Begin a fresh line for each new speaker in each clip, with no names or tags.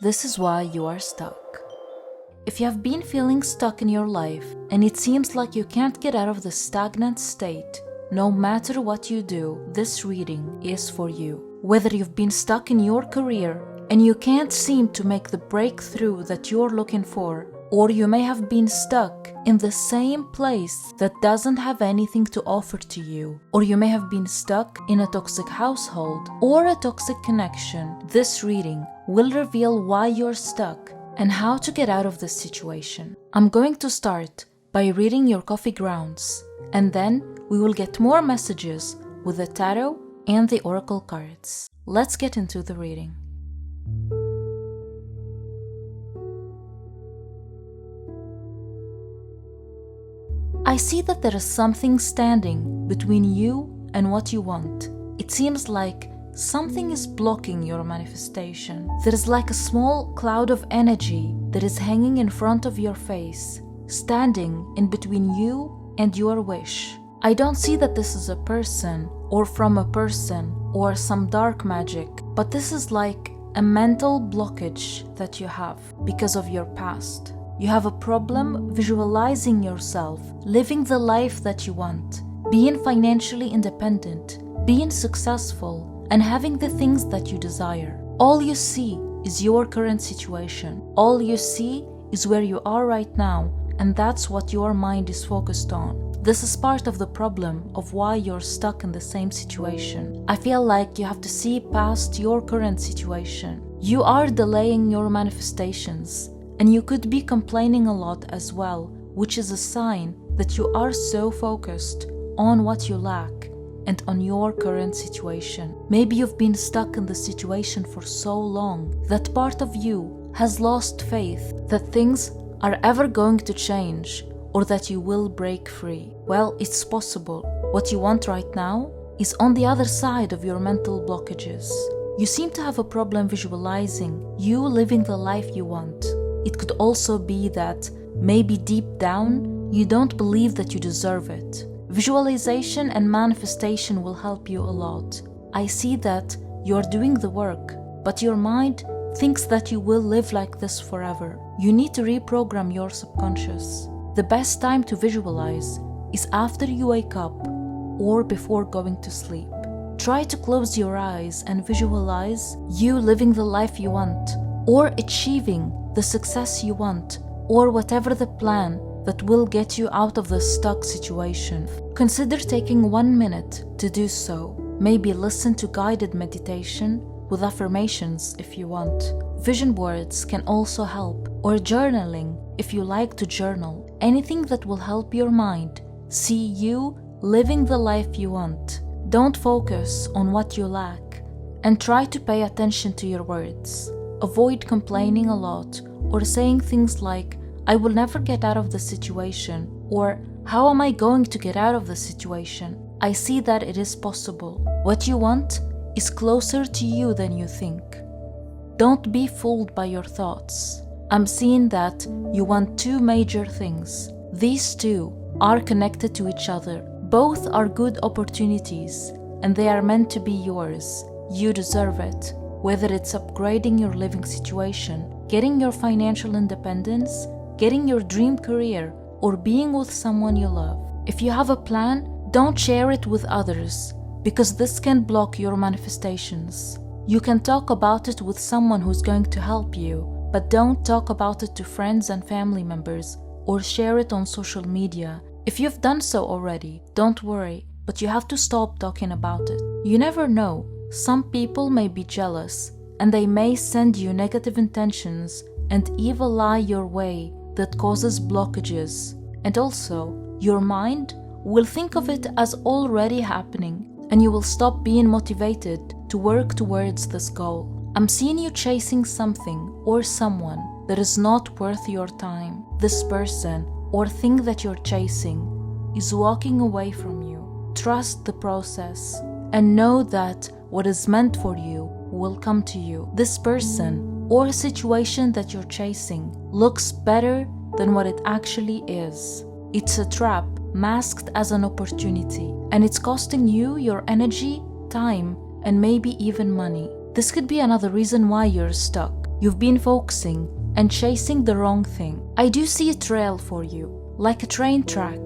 This is why you are stuck. If you have been feeling stuck in your life and it seems like you can't get out of the stagnant state, no matter what you do, this reading is for you. Whether you've been stuck in your career and you can't seem to make the breakthrough that you're looking for, or you may have been stuck in the same place that doesn't have anything to offer to you, or you may have been stuck in a toxic household or a toxic connection, this reading will reveal why you're stuck and how to get out of this situation. I'm going to start by reading your coffee grounds, and then we will get more messages with the tarot and the oracle cards. Let's get into the reading. I see that there is something standing between you and what you want. It seems like something is blocking your manifestation. There is like a small cloud of energy that is hanging in front of your face, standing in between you and your wish. I don't see that this is a person or from a person or some dark magic, but this is like a mental blockage that you have because of your past. You have a problem visualizing yourself, living the life that you want, being financially independent, being successful, and having the things that you desire. All you see is your current situation. All you see is where you are right now, and that's what your mind is focused on. This is part of the problem of why you're stuck in the same situation. I feel like you have to see past your current situation. You are delaying your manifestations, and you could be complaining a lot as well, which is a sign that you are so focused on what you lack and on your current situation. Maybe you've been stuck in the situation for so long that part of you has lost faith that things are ever going to change or that you will break free. Well, it's possible. What you want right now is on the other side of your mental blockages. You seem to have a problem visualizing you living the life you want. It could also be that maybe deep down you don't believe that you deserve it. Visualization and manifestation will help you a lot. I see that you're doing the work, but your mind thinks that you will live like this forever. You need to reprogram your subconscious. The best time to visualize is after you wake up or before going to sleep. Try to close your eyes and visualize you living the life you want, or achieving the success you want, or whatever the plan that will get you out of the stuck situation. Consider taking 1 minute to do so. Maybe listen to guided meditation with affirmations if you want. Vision boards can also help, or journaling if you like to journal. Anything that will help your mind see you living the life you want. Don't focus on what you lack, and try to pay attention to your words. Avoid complaining a lot or saying things like, I will never get out of the situation, or how am I going to get out of the situation? I see that it is possible. What you want is closer to you than you think. Don't be fooled by your thoughts. I'm seeing that you want two major things. These two are connected to each other. Both are good opportunities, and they are meant to be yours. You deserve it. Whether it's upgrading your living situation, getting your financial independence, getting your dream career, or being with someone you love. If you have a plan, don't share it with others, because this can block your manifestations. You can talk about it with someone who's going to help you, but don't talk about it to friends and family members or share it on social media. If you've done so already, don't worry, but you have to stop talking about it. You never know. Some people may be jealous, and they may send you negative intentions and evil lie your way that causes blockages. And also, your mind will think of it as already happening, and you will stop being motivated to work towards this goal. I'm seeing you chasing something or someone that is not worth your time. This person or thing that you're chasing is walking away from you. Trust the process and know that what is meant for you will come to you. This person or situation that you're chasing looks better than what it actually is. It's a trap masked as an opportunity, and it's costing you your energy, time, and maybe even money. This could be another reason why you're stuck. you've been focusing and chasing the wrong thing. I do see a trail for you, like a train track.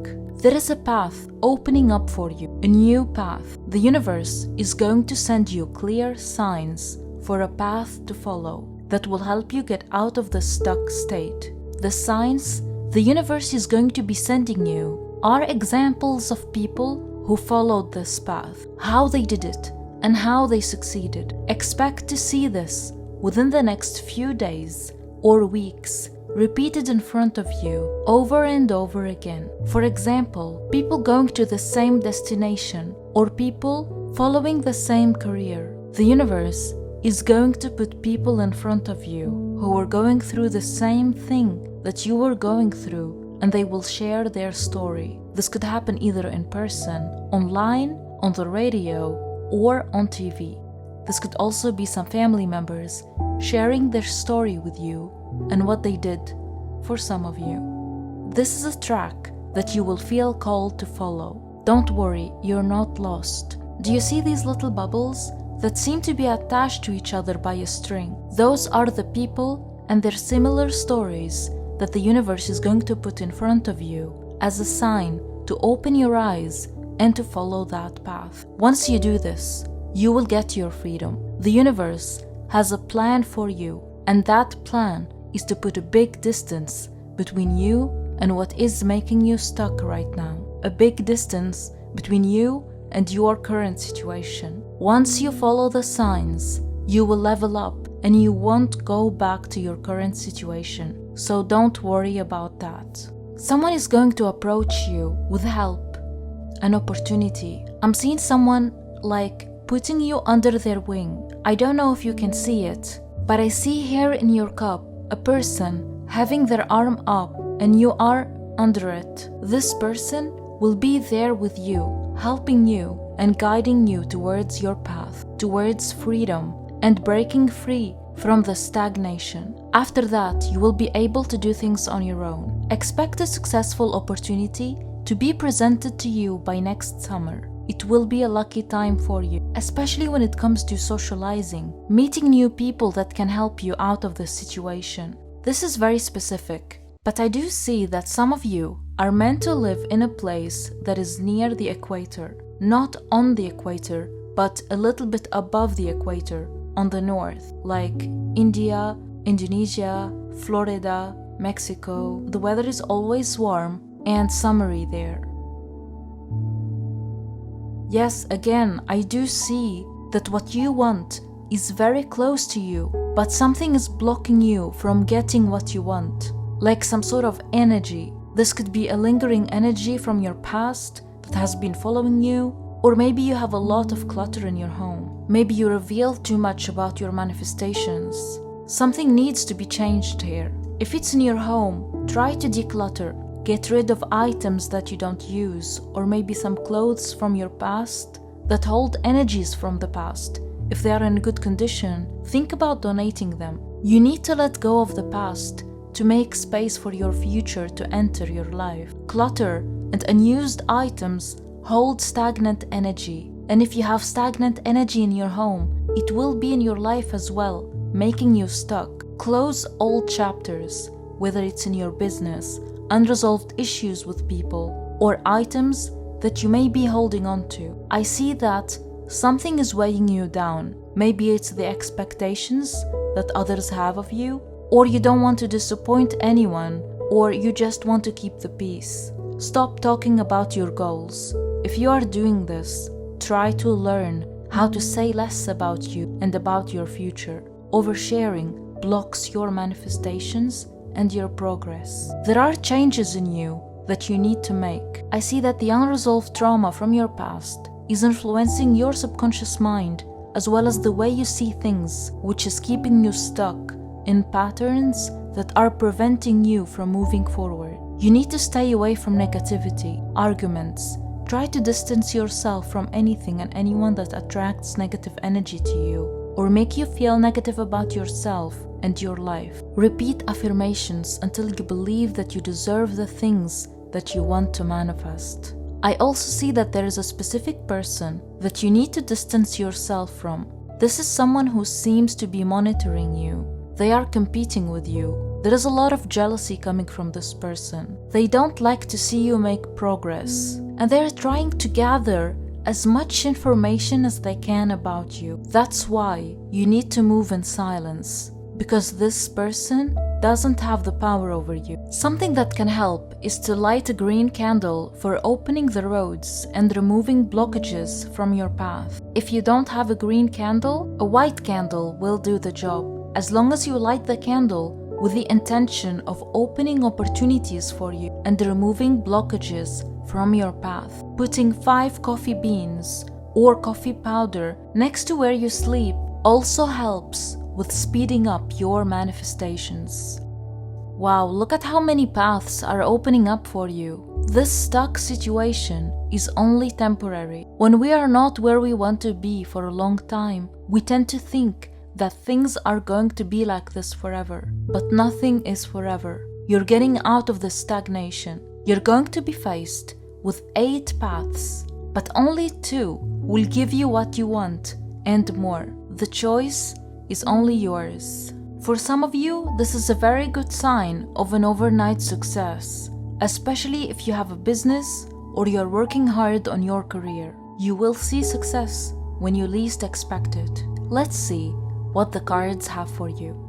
There is a path opening up for you, a new path. The universe is going to send you clear signs for a path to follow that will help you get out of the stuck state. The signs the universe is going to be sending you are examples of people who followed this path, how they did it, and how they succeeded. Expect to see this within the next few days or weeks, repeated in front of you over and over again. For example, people going to the same destination or people following the same career. The universe is going to put people in front of you who are going through the same thing that you were going through, and they will share their story. This could happen either in person, online, on the radio, or on TV. This could also be some family members sharing their story with you and what they did for some of you. This is a track that you will feel called to follow. Don't worry, you're not lost. Do you see these little bubbles that seem to be attached to each other by a string? Those are the people and their similar stories that the universe is going to put in front of you as a sign to open your eyes and to follow that path. Once you do this, you will get your freedom. The universe has a plan for you, and that plan is to put a big distance between you and what is making you stuck right now. A big distance between you and your current situation. Once you follow the signs, you will level up and you won't go back to your current situation. So don't worry about that. Someone is going to approach you with help, an opportunity. I'm seeing someone like putting you under their wing. I don't know if you can see it, but I see here in your cup a person having their arm up and you are under it. This person will be there with you, helping you and guiding you towards your path, towards freedom and breaking free from the stagnation. After that, you will be able to do things on your own. Expect a successful opportunity to be presented to you by next summer. It will be a lucky time for you, especially when it comes to socializing, meeting new people that can help you out of the situation. This is very specific, but I do see that some of you are meant to live in a place that is near the equator, not on the equator, but a little bit above the equator, on the north, like India, Indonesia, Florida, Mexico. The weather is always warm and summery there. Yes, again, I do see that what you want is very close to you, but something is blocking you from getting what you want, like some sort of energy. This could be a lingering energy from your past that has been following you, or maybe you have a lot of clutter in your home. Maybe you reveal too much about your manifestations. Something needs to be changed here. If it's in your home, try to declutter. Get rid of items that you don't use, or maybe some clothes from your past that hold energies from the past. If they are in good condition, think about donating them. You need to let go of the past to make space for your future to enter your life. Clutter and unused items hold stagnant energy, and if you have stagnant energy in your home, it will be in your life as well, making you stuck. Close old chapters, whether it's in your business, unresolved issues with people, or items that you may be holding on to. I see that something is weighing you down. Maybe it's the expectations that others have of you, or you don't want to disappoint anyone, or you just want to keep the peace. Stop talking about your goals. If you are doing this, try to learn how to say less about you and about your future. Oversharing blocks your manifestations and your progress. There are changes in you that you need to make. I see that the unresolved trauma from your past is influencing your subconscious mind as well as the way you see things, which is keeping you stuck in patterns that are preventing you from moving forward. You need to stay away from negativity, arguments. Try to distance yourself from anything and anyone that attracts negative energy to you or make you feel negative about yourself and your life. Repeat affirmations until you believe that you deserve the things that you want to manifest. I also see that there is a specific person that you need to distance yourself from. This is someone who seems to be monitoring you. They are competing with you. There is a lot of jealousy coming from this person. They don't like to see you make progress, and they're trying to gather as much information as they can about you. That's why you need to move in silence, because this person doesn't have the power over you. Something that can help is to light a green candle for opening the roads and removing blockages from your path. If you don't have a green candle, a white candle will do the job, as long as you light the candle with the intention of opening opportunities for you and removing blockages from your path. Putting 5 coffee beans or coffee powder next to where you sleep also helps with speeding up your manifestations. Wow, look at how many paths are opening up for you. This stuck situation is only temporary. When we are not where we want to be for a long time, we tend to think that things are going to be like this forever. But nothing is forever. You're getting out of the stagnation. You're going to be faced with 8 paths, but only 2 will give you what you want and more. The choice is only yours. For some of you, this is a very good sign of an overnight success, especially if you have a business or you're working hard on your career. You will see success when you least expect it. Let's see what the cards have for you.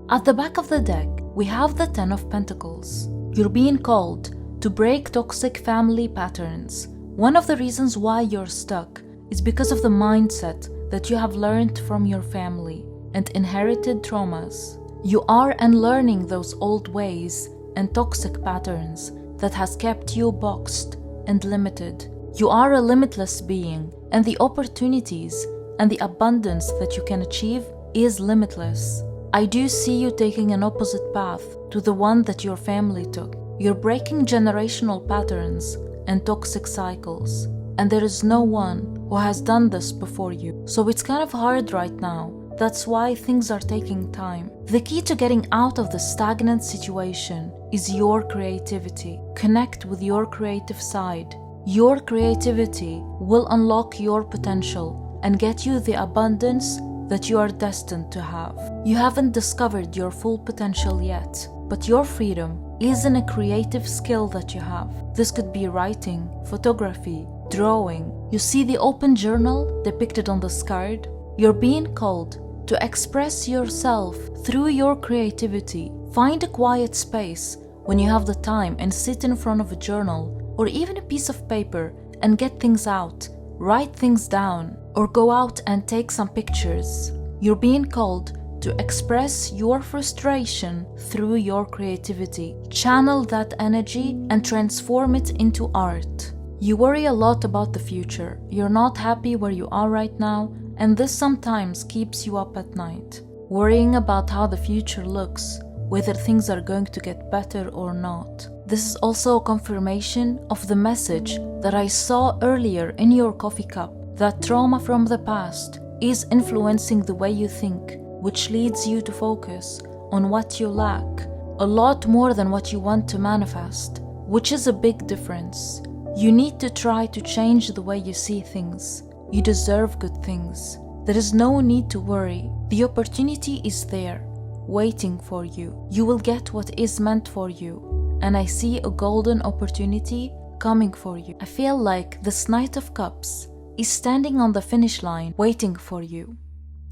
At the back of the deck, we have the 10 of Pentacles. You're being called to break toxic family patterns. One of the reasons why you're stuck is because of the mindset that you have learned from your family and inherited traumas. You are unlearning those old ways and toxic patterns that has kept you boxed and limited. You are a limitless being, and the opportunities and the abundance that you can achieve is limitless. I do see you taking an opposite path to the one that your family took. You're breaking generational patterns and toxic cycles, and there is no one who has done this before you. So it's kind of hard right now. That's why things are taking time. The key to getting out of the stagnant situation is your creativity. Connect with your creative side. Your creativity will unlock your potential and get you the abundance that you are destined to have. You haven't discovered your full potential yet, but your freedom is in a creative skill that you have. This could be writing, photography, drawing. You see the open journal depicted on this card? You're being called to express yourself through your creativity. Find a quiet space when you have the time and sit in front of a journal or even a piece of paper and get things out. Write things down or go out and take some pictures. You're being called to express your frustration through your creativity. Channel that energy and transform it into art. You worry a lot about the future. You're not happy where you are right now, and this sometimes keeps you up at night, worrying about how the future looks, whether things are going to get better or not. This is also a confirmation of the message that I saw earlier in your coffee cup, that trauma from the past is influencing the way you think, which leads you to focus on what you lack a lot more than what you want to manifest, which is a big difference. You need to try to change the way you see things. You deserve good things. There is no need to worry. The opportunity is there, waiting for you. You will get what is meant for you, and I see a golden opportunity coming for you. I feel like this Knight of Cups is standing on the finish line, waiting for you.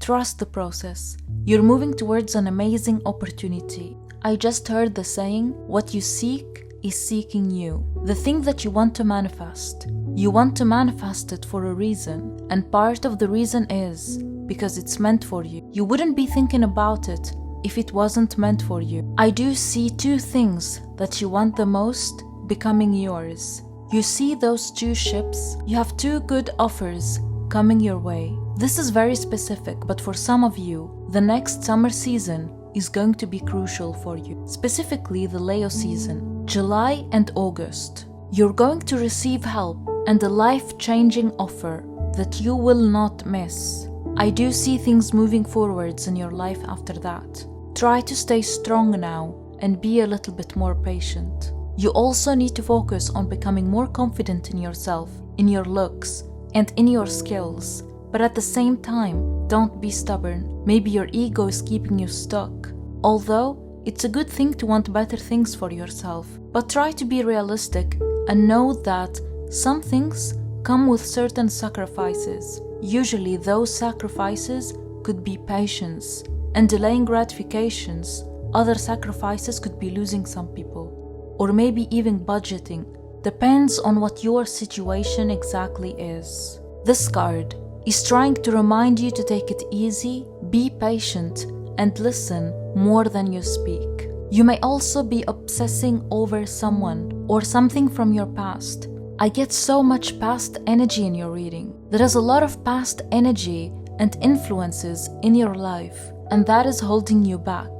Trust the process. You're moving towards an amazing opportunity. I just heard the saying, what you seek is seeking you. The thing that you want to manifest, you want to manifest it for a reason, and part of the reason is because it's meant for you. You wouldn't be thinking about it if it wasn't meant for you. I do see 2 things that you want the most becoming yours. You see those 2 ships? You have 2 good offers coming your way. This is very specific, but for some of you, the next summer season is going to be crucial for you, specifically the Leo season, July and August. You're going to receive help and a life-changing offer that you will not miss. I do see things moving forwards in your life after that. Try to stay strong now and be a little bit more patient. You also need to focus on becoming more confident in yourself, in your looks, and in your skills. But at the same time, don't be stubborn. Maybe your ego is keeping you stuck. Although, it's a good thing to want better things for yourself. But try to be realistic and know that some things come with certain sacrifices. Usually, those sacrifices could be patience and delaying gratifications. Other sacrifices could be losing some people, or maybe even budgeting. Depends on what your situation exactly is. This card is trying to remind you to take it easy, be patient, and listen more than you speak. You may also be obsessing over someone or something from your past. I get so much past energy in your reading. There is a lot of past energy and influences in your life, and that is holding you back.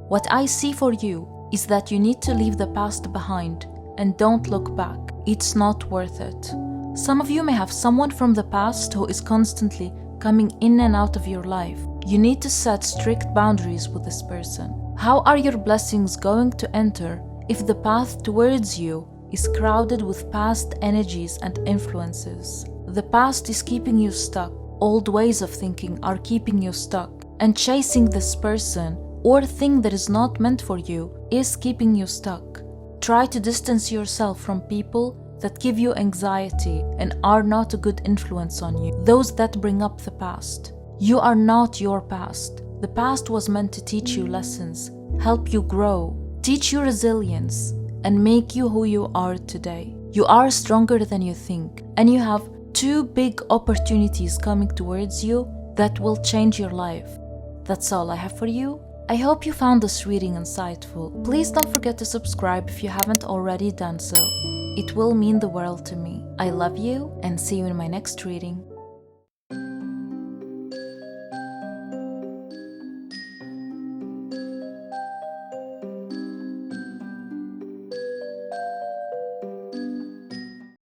What I see for you is that you need to leave the past behind and don't look back. It's not worth it. Some of you may have someone from the past who is constantly coming in and out of your life. You need to set strict boundaries with this person. How are your blessings going to enter if the path towards you is crowded with past energies and influences? The past is keeping you stuck. Old ways of thinking are keeping you stuck. And chasing this person or thing that is not meant for you is keeping you stuck. Try to distance yourself from people that give you anxiety and are not a good influence on you. Those that bring up the past. You are not your past. The past was meant to teach you lessons, help you grow, teach you resilience, and make you who you are today. You are stronger than you think, and you have 2 big opportunities coming towards you that will change your life. That's all I have for you. I hope you found this reading insightful. Please don't forget to subscribe if you haven't already done so. It will mean the world to me. I love you and see you in my next reading.